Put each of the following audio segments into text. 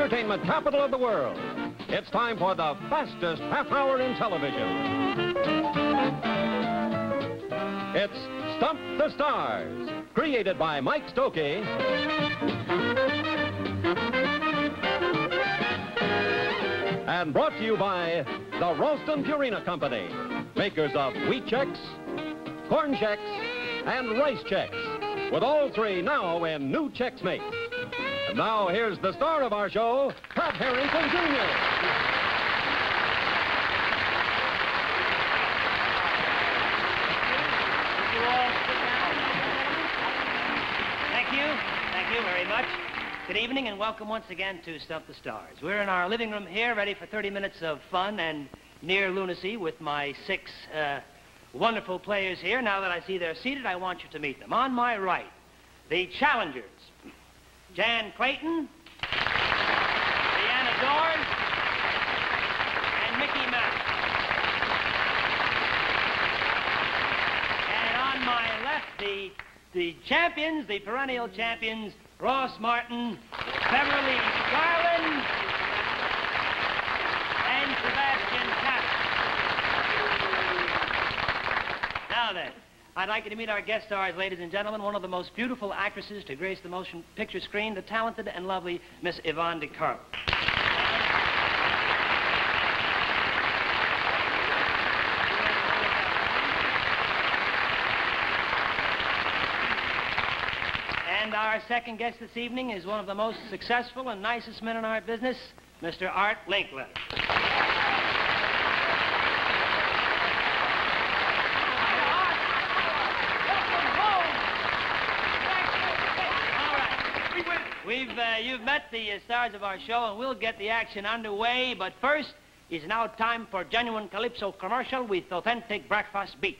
entertainment capital of the world. It's time for the fastest half hour in television. It's Stump the Stars, created by Mike Stokey and brought to you by the Ralston Purina Company, makers of wheat checks, corn checks, and rice checks, with all three now in new Chex Mate. And now here's the star of our show, Pat Harrington Jr. Thank you very much. Good evening and welcome once again to Stump the Stars. We're in our living room here, ready for 30 minutes of fun and near lunacy with my six wonderful players here. Now that I see they're seated, I want you to meet them. On my right, the challengers, Jan Clayton, Deanna Dors, and Mickey Mouse. And on my left, the champions, the perennial champions, Ross Martin, Beverly Garland, and Sebastian Cabot. Now then, I'd like you to meet our guest stars, ladies and gentlemen, one of the most beautiful actresses to grace the motion picture screen, the talented and lovely Miss Yvonne de Carlo. And our second guest this evening is one of the most successful and nicest men in our business, Mr. Art Linkletter. You've met the stars of our show, and we'll get the action underway. But first, it's now time for genuine Calypso commercial with authentic breakfast beat.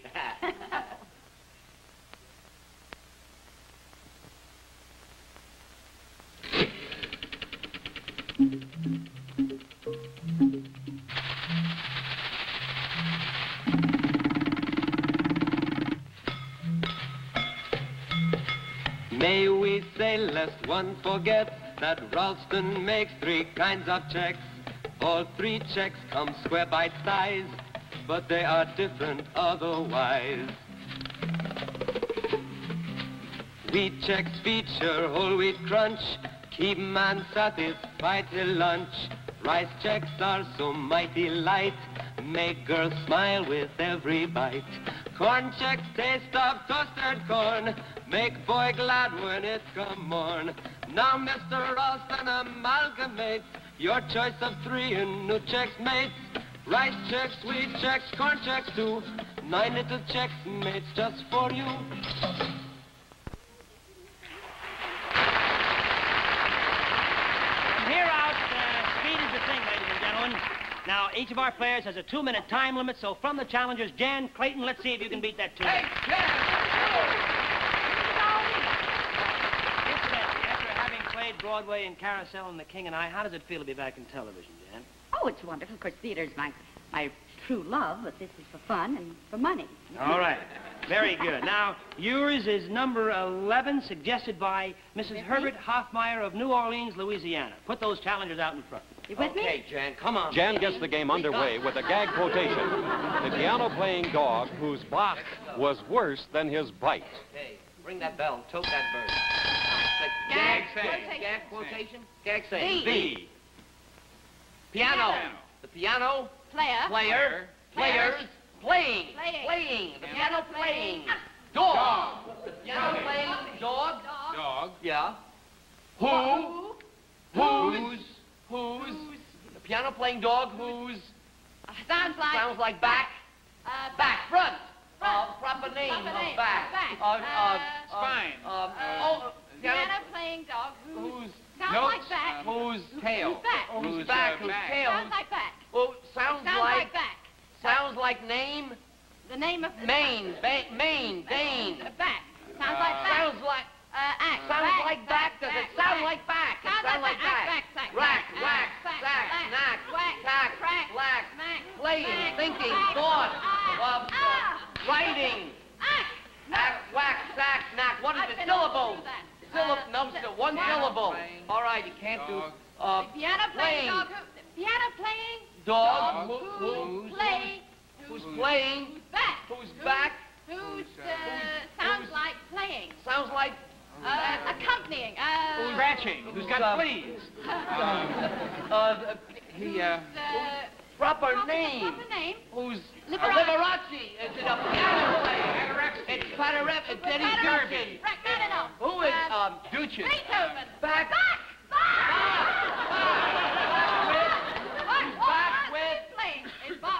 May we say, lest one forget, that Ralston makes three kinds of checks. All three checks come square bite size, but they are different otherwise. Wheat checks feature whole wheat crunch, keep man satisfied till lunch. Rice checks are so mighty light, make girls smile with every bite. Corn checks taste of toasted corn, make boy glad when it come morn. Now, Mr. Ralston amalgamates your choice of three in new Chex Mates. Rice checks, wheat checks, corn checks too. 9 little Chex Mates just for you. From here out, speed is the thing, ladies and gentlemen. Now, each of our players has a 2-minute time limit, so from the challengers, Jan Clayton, let's see if you can beat that 2 minutes. Hey, Jan! Broadway and Carousel and The King and I, how does it feel to be back in television, Jan? Oh, it's wonderful. Of course, theater's my true love, but this is for fun and for money. All right. Very good. Now, yours is number 11, suggested by Mrs. Herbert Hoffmeyer of New Orleans, Louisiana. Put those challengers out in front. You with me? Okay, Jan, come on. Jan gets the game underway with a gag quotation. The piano-playing dog whose bark was worse than his bite. Hey, ring that bell. Tote that bird. Gag saying. Gag quotation. Gag saying. The. Piano. The piano. Player. Players. Playing. Playing. The piano playing. Dog. The piano playing dog. Dog. Yeah. Who? Whose. The piano playing dog whose. Sounds like back. Back. Front. Proper name Proper name. of back. Spine. piano playing dog. Whose. Sounds like back. Whose tail. Who's back? Whose back. Whose tail. Sounds like back. Well, sounds like back. Sounds like name. The name of Maine. Maine. Dane. Back. Sounds like back. Sounds like. Act. Sounds like back. Does it sound like back? It sounds like back. Rack. Whack. Sack. Knack. Tack. Lack. Playing. Thinking. Thought. Writing. Act. Whack. Sack. Knack. What is it? Syllables. One syllable. All right, you can't do... Piano playing dog. Piano playing Dog. Who's play? Who's playing? Who's back? Who's back? Who's sounds like playing. Sounds like... Accompanying. Scratching. Who's got fleas? Proper name. Proper name. Who's... Liberace. Is it a piano player? It's Panorama. It's Eddie Duchin. Rachmaninoff. Who is, Duchin? Beethoven. Back.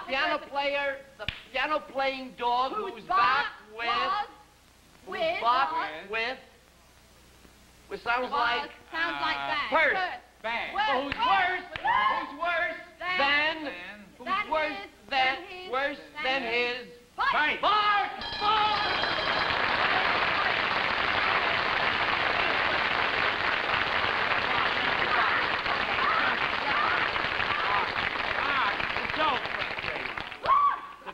Piano player, the piano playing dog who's back with sounds like bag. purse. Bang. Who's worse? Who's worse than? Who's worse than his? Bite. Bark.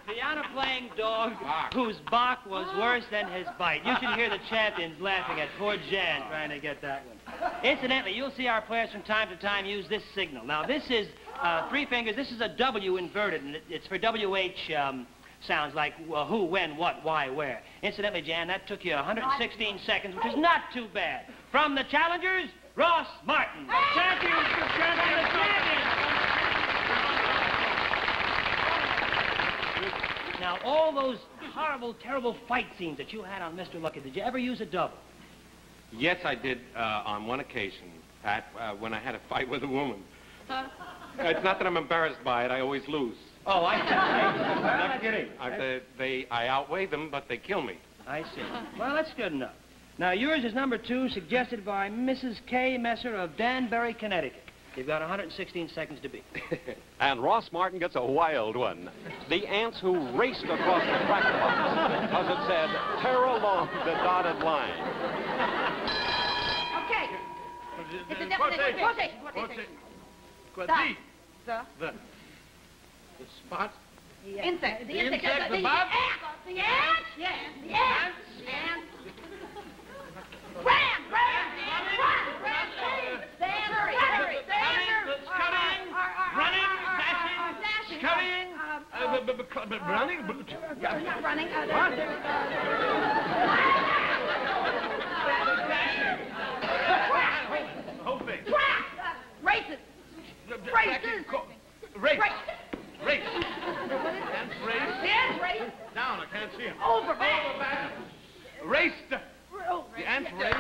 Piano-playing dog whose bark was worse than his bite. You should hear the champions laughing at poor Jan trying to get that one. Incidentally, you'll see our players from time to time use this signal. Now, this is three fingers. This is a W inverted, and it's for WH sounds like who, when, what, why, where. Incidentally, Jan, that took you 116 seconds, which is not too bad. From the challengers, Ross Martin. The champions, the champions. Now, all those horrible, terrible fight scenes that you had on Mr. Lucky, did you ever use a double? Yes, I did on one occasion, Pat, when I had a fight with a woman. It's not that I'm embarrassed by it. I always lose. Oh, I see. Not kidding. I outweigh them, but they kill me. I see. Well, that's good enough. Now, yours is number 2, suggested by Mrs. K. Messer of Danbury, Connecticut. You've got 116 seconds to beat. And Ross Martin gets a wild one. The ants who raced across the cracker box because it said, tear along the dotted line. Okay. It's a definition. Quotation. The spot. The insect. The insect, the bug? The ant. Yes. The ant. And... Ram. Running? Not running. Whole thing. Races. Race. Ants race. Down, I can't see him. Over back. Raced. The ants raced.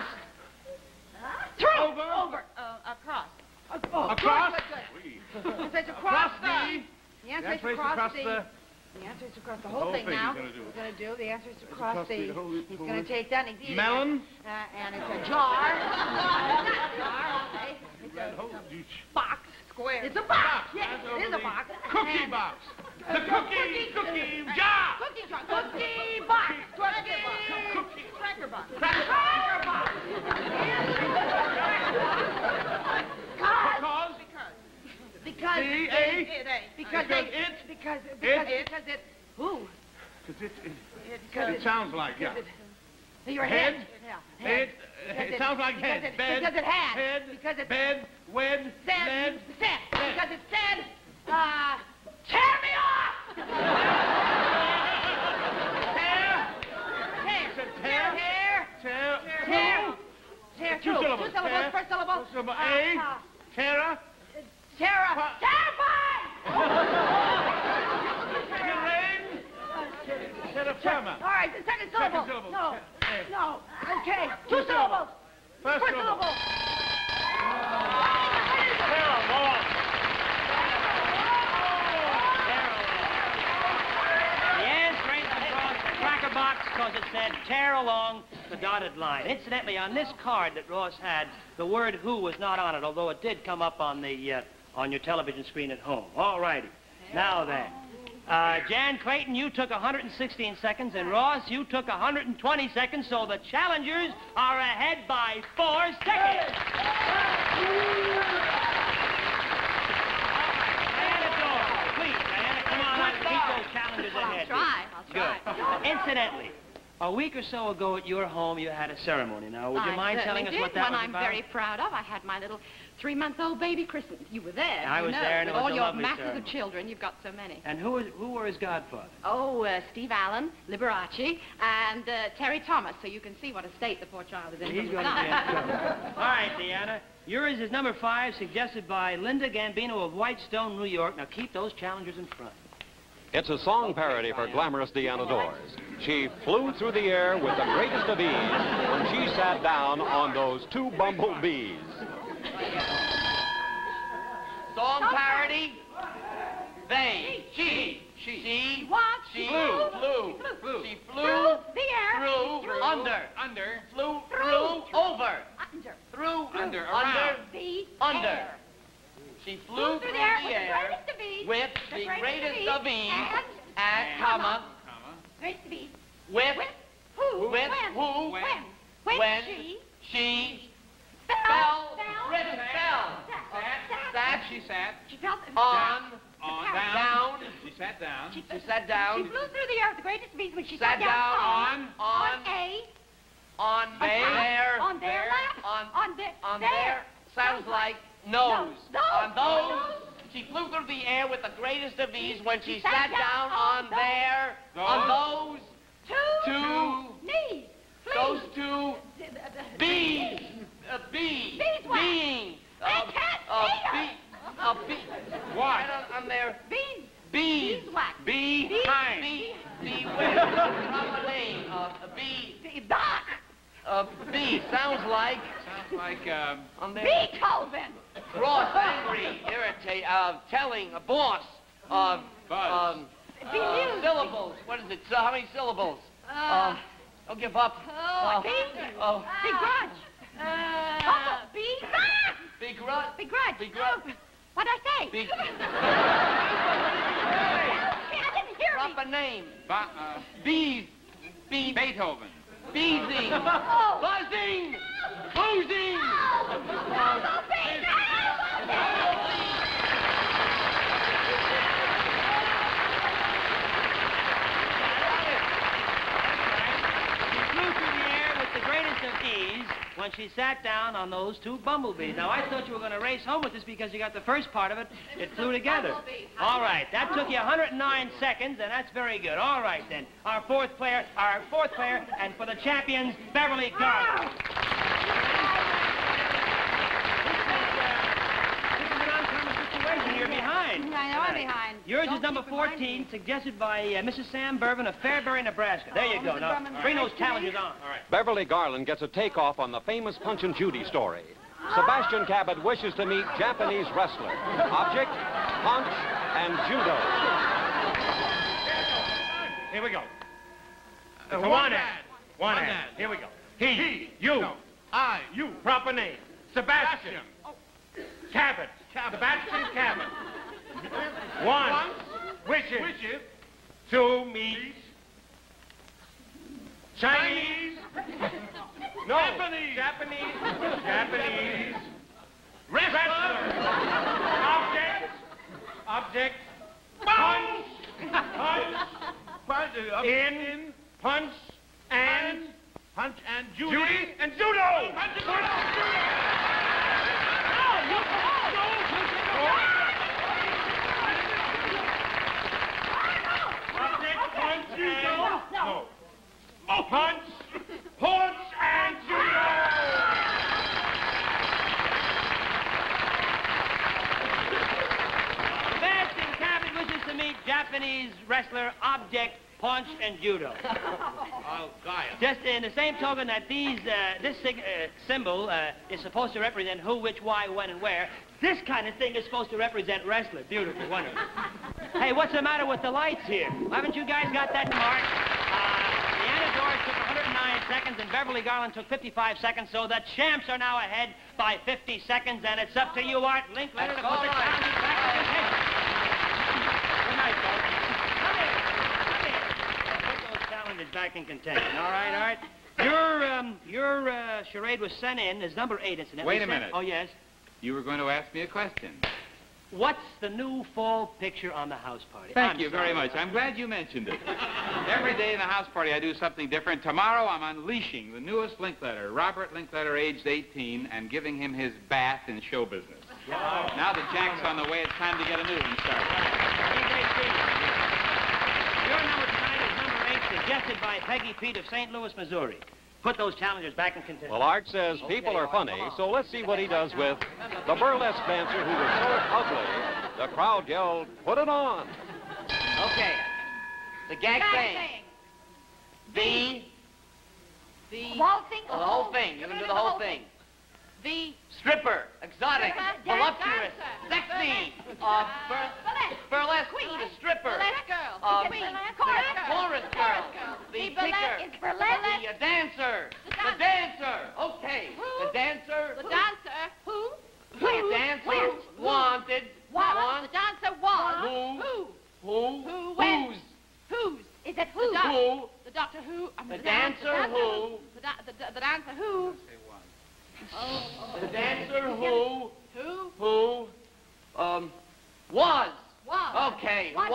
Through. Over. Across. Across. Good. It's across the... The answer is across the... The answer is across the whole thing now. He's going to do. The answer is across the... He's going to take that and he's eating melon. And it's a jar. It's a box. Square. It's a box. Yes, it is a box. Cookie box. The cookie jar. Cookie jar. Cookie box. Cookie. Cracker box. Cracker box. Because it who? Because it sounds like, yeah. Your head. Head. It sounds like head. Bed. Because it had. Head. Because it bed. Wed. said. Because it said, tear me off. Tear. Two syllables. Two syllables. First syllable. Terra. Terrified. Terra firma. All right, the second syllable. No. Okay. Two syllables. First syllable. The ants raced across the cracker box because it said, tear along the dotted line. Incidentally, on this card that Ross had, the word who was not on it, although it did come up on the on your television screen at home. All righty. Now then. Jan Clayton, you took 116 seconds, and Ross, you took 120 seconds, so the challengers are ahead by 4 seconds. Diana, please, Diana, come on, keep those challengers ahead. I'll try. Good. Incidentally, A week or so ago at your home, you had a ceremony. Now, would you mind telling us what that was I'm about? very proud of. I had my little 3-month-old baby christened. You were there. I was there, and it was all a your lovely masses ceremony. of children. You've got so many. And who were his godfather? Oh, Steve Allen, Liberace, and Terry Thomas. So you can see what a state the poor child is in. He's going to be in trouble. All right, Deanna. Yours is number 5, suggested by Linda Gambino of Whitestone, New York. Now, keep those challengers in front. It's a song parody for glamorous Deanna Dors. She flew through the air with the greatest of ease when she sat down on those 2 bumblebees. Song parody. They. She. What? She flew. She flew. Through the air. Through. Under. Flew. Through. Over. Under. Through. Under. Under. Around. The Under. air. She flew through the air with the greatest of ease. And, comma. Greatest of ease. With. Who? With When? who? When She fell. Sat. She sat. She fell. Down. Down. She sat down. She sat down. She flew through the air with the greatest of ease when she Sat down on their lap. On there. Sounds like nose. On those. She flew through the air with the greatest of ease when she sat down on their. On those. Two. Knees. Those 2 bees. Beings. What? On their Bees. beeswax. Behind. Proper name. Bee. Sounds like. Like, Beethoven. Cross, angry, irritate, telling, a boss. Buzz. Bemused. Syllables. What is it? So how many syllables? Don't give up. Begrudge. Begrudge. Begrudge. What'd I say? Be- I didn't hear me. proper name. Bees. Beethoven. Beezing. Oh. Buzzing. Boozing. Oh, baby. Of ease when she sat down on those 2 bumblebees. Now, I thought you were going to race home with this because you got the first part of it. It flew together. All right, that took you 109 seconds, and that's very good. All right, then. Our fourth player, and for the champions, Beverly Garland. This is an uncommon situation. You're behind. I know I'm behind. Yours is number 14, suggested by Mrs. Sam Bervin of Fairbury, Nebraska. There you go. Mrs. Now, Bervin, bring those nice to challenges meet on. All right. Beverly Garland gets a takeoff on the famous Punch and Judy story. Sebastian Cabot wishes to meet Japanese wrestler. Object, punch, and judo. Here we go. One ad. One ad. Here we go. He, you, I, you. Proper name. Sebastian. Cabot. Sebastian Cabot. One. Wishes. To meet. Chinese. No. Japanese. Wrestler. Object. Punch. In. Punch. And Judy. And judo. Punch, and judo! Sebastian Cabot wishes to meet Japanese wrestler, object, punch, and judo. I'll guy it. Just in the same token that this symbol is supposed to represent who, which, why, when, and where, this kind of thing is supposed to represent wrestler. Beautiful, wonderful. Hey, what's the matter with the lights here? Haven't you guys got that marked? Deanna Dors took 109 seconds and Beverly Garland took 55 seconds, so the champs are now ahead by 50 seconds, and it's up to you, Art Linkletter, to put the challenges back in contention. Good night, folks. Come here. Put those challenges back in contention. All right, Art. Your charade was sent in as number 8, incidentally. Wait a minute. Oh, yes. You were going to ask me a question. what's the new fall picture on the house party? Thank you very much. I'm glad you mentioned it. Every day in the house party, I do something different. Tomorrow, I'm unleashing the newest Linkletter, Robert Linkletter, aged 18, and giving him his bath in show business. Wow. Now that Jack's on the way, it's time to get a new one started. Your number tonight is number 8, suggested by Peggy Pete of St. Louis, Missouri. Put those challengers back in contention. Well, Art says people are funny, so let's see what he does with the burlesque dancer who was so ugly, the crowd yelled, "Put it on!" Okay. The gag thing. The Waltzing. the whole thing. You're going to do the whole thing. The Stripper, exotic, Stripper, voluptuous, dancer, sexy, burlesque, burlesque, the stripper, burlesque girl, queen, chorus girl, the burlesque, kicker, it's burlesque, the dancer, the dancer. Okay, the dancer. the dancer who The dancer wanted. the dancer was Who went whose whose is it who who the doctor who the dancer who the dancer who the dancer who who was. was Okay, was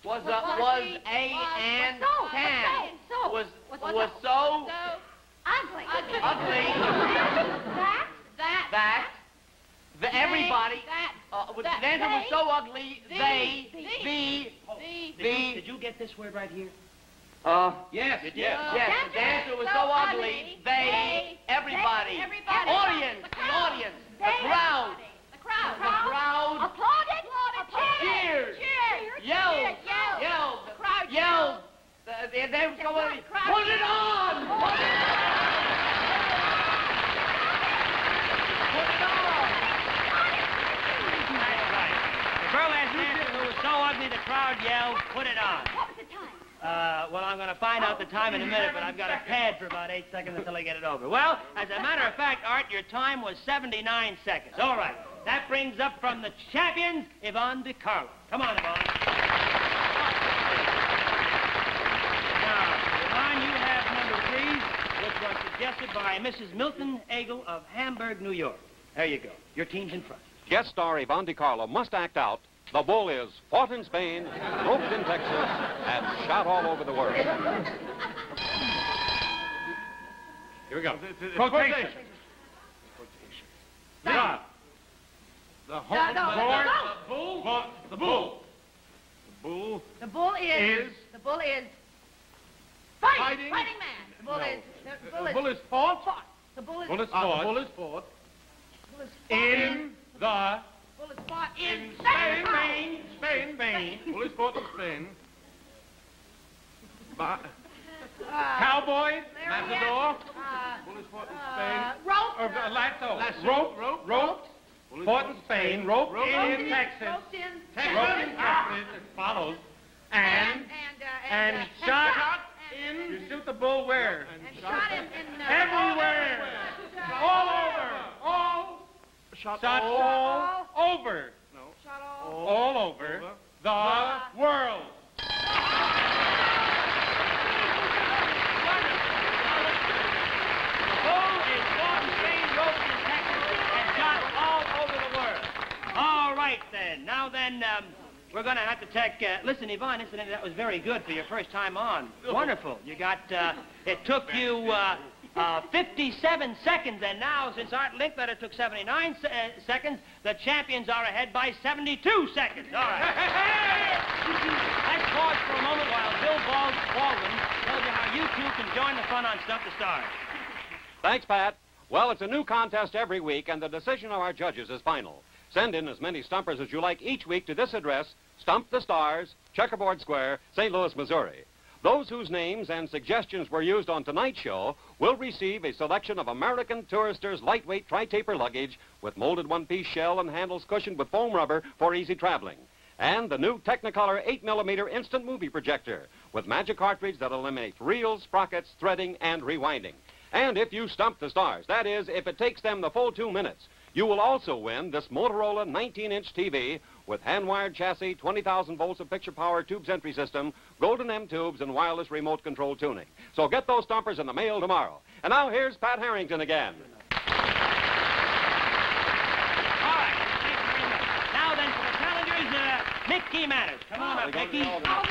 was a and can was so ugly that everybody the dancer was so ugly Did you get this word right here? Yes. the dancer was so ugly everybody audience the crowd applauded cheered yelled they were so ugly. Put it on! The burlesque dancer who was so ugly the crowd yelled, "Put it on." What was the time? Well, I'm going to find out the time in a minute, but I've got a pad for about 8 seconds until I get it over. Well, as a matter of fact, Art, your time was 79 seconds. All right. That brings up from the champions, Yvonne DiCarlo. Come on, Yvonne. Now, Yvonne, you have number 3, which was suggested by Mrs. Milton Agel of Hamburg, New York. There you go. Your team's in front. Guest star Yvonne DiCarlo must act out "The bull is fought in Spain, roped in Texas, and shot all over the world." Here we go. Quotation. The bull. The bull. The bull is fighting man. The bull is The bull is fought. The bull is Bull is The fought. bull is fought In the bull is fought in Spain, Spain. Spain. Bull is fought in Spain. Cowboy, matador. Bull is fought in Spain. Rope. Or lasso. Rope. Fought in Spain. Rope in Texas. Roped in Rope in Texas. It follows. And shot in. You shoot the bull where? And shot in Everywhere. All over. Shot all over. No. Shot All over the world. Bull is fought in Spain, roped in Texas, and shot all over the world. All right, then. Now, then, we're going to have to take... listen, Yvonne, incidentally, that was very good for your first time on. Wonderful. You got... it took you 57 seconds, and now, since Art Linkletter took 79 seconds, the champions are ahead by 72 seconds. All right. Let's pause for a moment while Bill Baldwin tells you how you two can join the fun on Stump the Stars. Thanks, Pat. Well, it's a new contest every week, and the decision of our judges is final. Send in as many stumpers as you like each week to this address, Stump the Stars, Checkerboard Square, St. Louis, Missouri. Those whose names and suggestions were used on tonight's show will receive a selection of American Tourister's lightweight tri-taper luggage with molded one-piece shell and handles cushioned with foam rubber for easy traveling. And the new Technicolor 8mm instant movie projector with magic cartridge that eliminates reels, sprockets, threading, and rewinding. And if you stump the stars, that is, if it takes them the full 2 minutes, you will also win this Motorola 19-inch TV with hand-wired chassis, 20,000 volts of picture power tubes entry system, golden M tubes, and wireless remote control tuning. So get those stumpers in the mail tomorrow. And now here's Pat Harrington again. All right. Thank you very much. Mickey Manners. Come on up, Mickey. You have,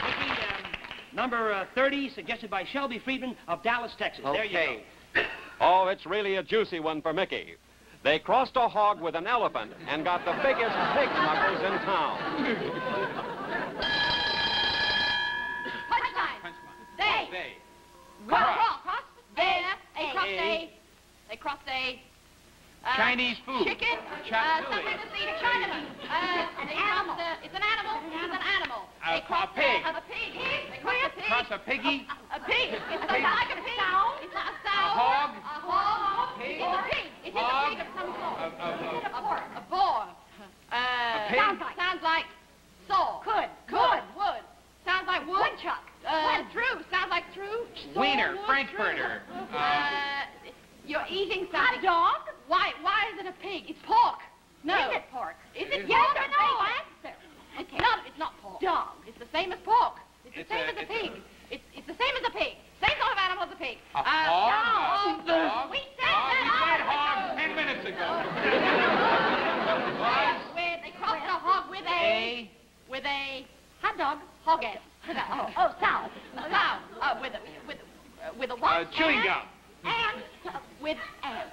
Mickey, number 30, suggested by Shelby Friedman of Dallas, Texas. Okay. There you go. Oh, it's really a juicy one for Mickey. They crossed a hog with an elephant and got the biggest pig knuckles in town. Punchline. They. Cross. Cross. They. They crossed a... Chinese food. Chicken. Chop Something suey. to see a Chinaman. An animal. It's an animal. It's an animal. A crossed pig. A pig. They crossed a pig. Cross a piggy. A pig. It's Pig. not like a pig. It's not a sow. A hog. A hog. Pig. It's a pig. It's a Hog. pig of some sort. A boar. A boar. pig. Sounds like saw. Wood. Sounds like woodchuck. True. Sounds like true. Wiener. Wood, Frankfurter. You're eating something. A dog? Why is it a pig? It's pork. No. Is it pork? Is it yes or no? Answer. Okay. It's not pork. Dog. It's the same as pork. It's the same as a pig. It's the same as a pig. Same sort of animal as a pig. A hog? Dog. We said that. hog 10 minutes ago. They crossed a hog with a hot dog. Hog ass. Sow. With a what? Chewing gum. And with and.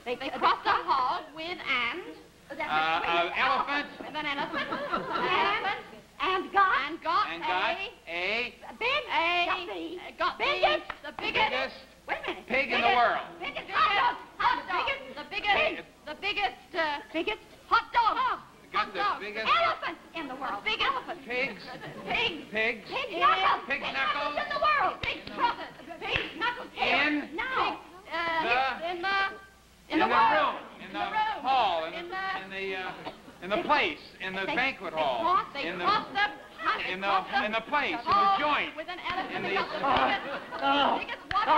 They crossed a hog with and. Elephant. With an elephant. And got a biggest. The biggest. Wait a minute. Pig in the world. Biggest hot dog. The biggest hot dog. Got the biggest elephant in the world. Big elephant. Pigs. Pigs. Pigs. Pig knuckles. Pig Pig knuckles. in the world. Pig knuckles here. In No. In the world. room. In the hall. In the place. In the banquet hall. They In crossed in the place. In the joint. With an elephant. In They the got the biggest water.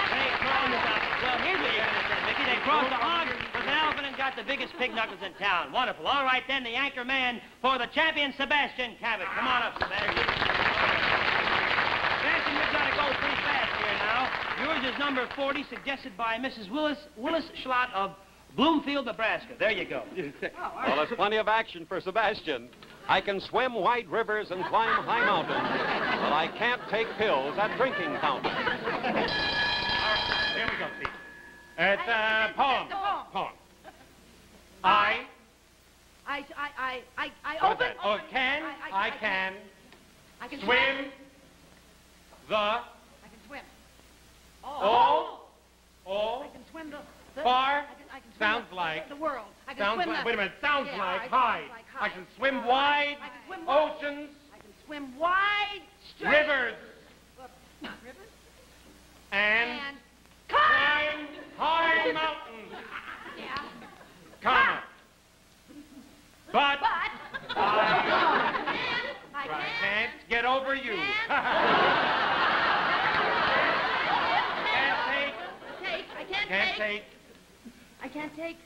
Well, here's what you're going to say, Mickey. They crossed the hog with an elephant and got the biggest pig knuckles in town. Wonderful. All right, then, the anchor man for the champion, Sebastian Cabot. Come on up, Sebastian. Sebastian, you've got to go pretty fast here now. Yours is number 40, suggested by Mrs. Willis Schlott of Bloomfield, Nebraska. There you go. Well, there's plenty of action for Sebastian. I can swim wide rivers and climb high mountains, but I can't take pills at drinking fountains. Here we go, Steve. It's a poem. Poem. I open. Oh, can. I can swim the. I can swim. All. I can swim the. Far. I can swim Sounds like. the world. I can Sounds swim like. the, Wait a minute. Sounds yeah, like I high. like high. I can swim wide. I can swim wide. Oceans. I can swim wide. Straight. Rivers. Rivers. And climb. high mountains. Yeah. Comma. But I can't get over you. Can't take. I can't take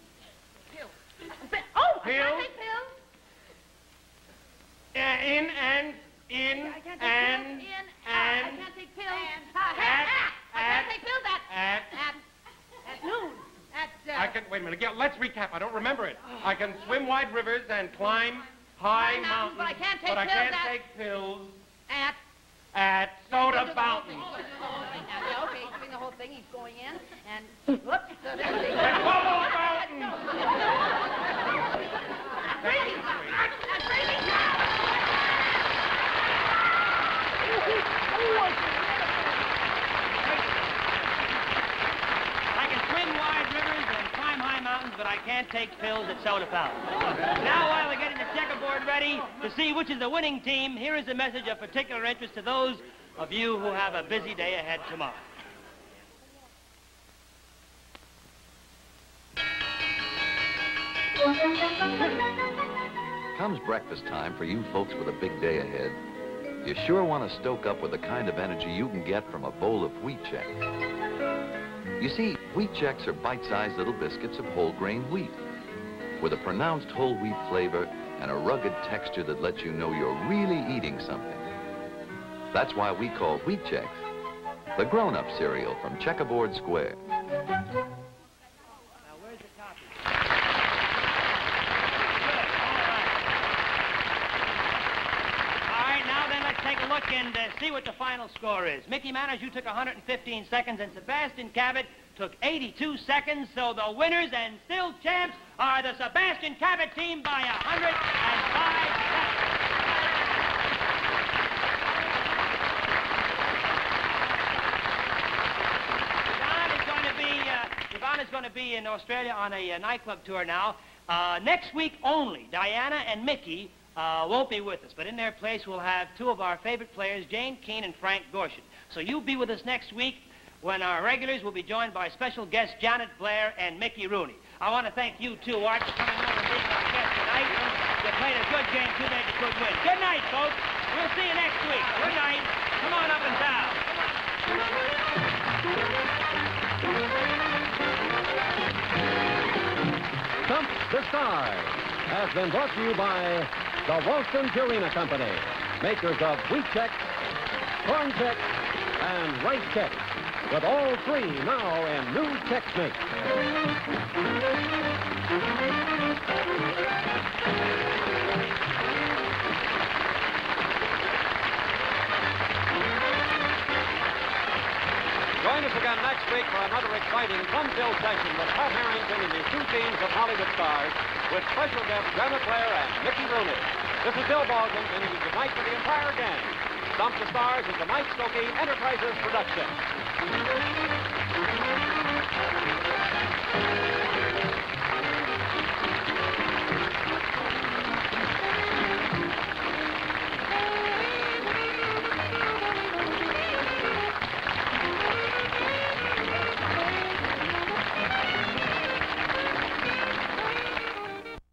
pills. I Pills? can't take pills. In and in I can't take and pills. and I can't take pills. at I can't take pills at at noon. I can wait a minute. Again, let's recap. I don't remember it. I can swim wide rivers and climb high mountains, but I can't take but I pills can't at- take pills at at soda fountains. Yeah, okay, he's doing the whole thing. He's going in and whoops. So there's the And bubble fountains. That's breathing. I can swim wide rivers and climb high mountains, but I can't take pills at soda fountains. Now, while we're getting the checkerboard ready to see which is the winning team, here is a message of particular interest to those of you who have a busy day ahead tomorrow. Comes breakfast time for you folks with a big day ahead. You sure want to stoke up with the kind of energy you can get from a bowl of Wheat Chex. You see, Wheat Chex are bite-sized little biscuits of whole grain wheat with a pronounced whole wheat flavor and a rugged texture that lets you know you're really eating something. That's why we call Wheat Chex the grown-up cereal from Checkerboard Square. Now, where's the copy? Good. All right, now then, let's take a look and see what the final score is. Mickey Manners, you took 115 seconds, and Sebastian Cabot took 82 seconds, so the winners and still champs are the Sebastian Cabot team by 105 seconds. Yvonne is going to be in Australia on a nightclub tour now. Next week only, Diana and Mickey won't be with us, but in their place we'll have two of our favorite players, Jane Keane and Frank Gorshin. So you'll be with us next week when our regulars will be joined by special guests Janet Blair and Mickey Rooney. I want to thank you, too, Art, for coming over and being our guest tonight. You played a good game, too bad you couldn't win. Good night, folks. We'll see you next week. Good night. Come on up and down. Stump the Stars has been brought to you by the Ralston Purina Company, makers of Wheat Chex, Corn Chex, and Rice Chex, with all three now in new Chex Mix. Join us again next week for another exciting, fun-filled session with Pat Harrington and his two teams of Hollywood stars, with special guests Janet Blair and Mickey Rooney. This is Bill Baldwin, and you good night for the entire gang. Stump the Stars is a Mike Stokey Enterprises production.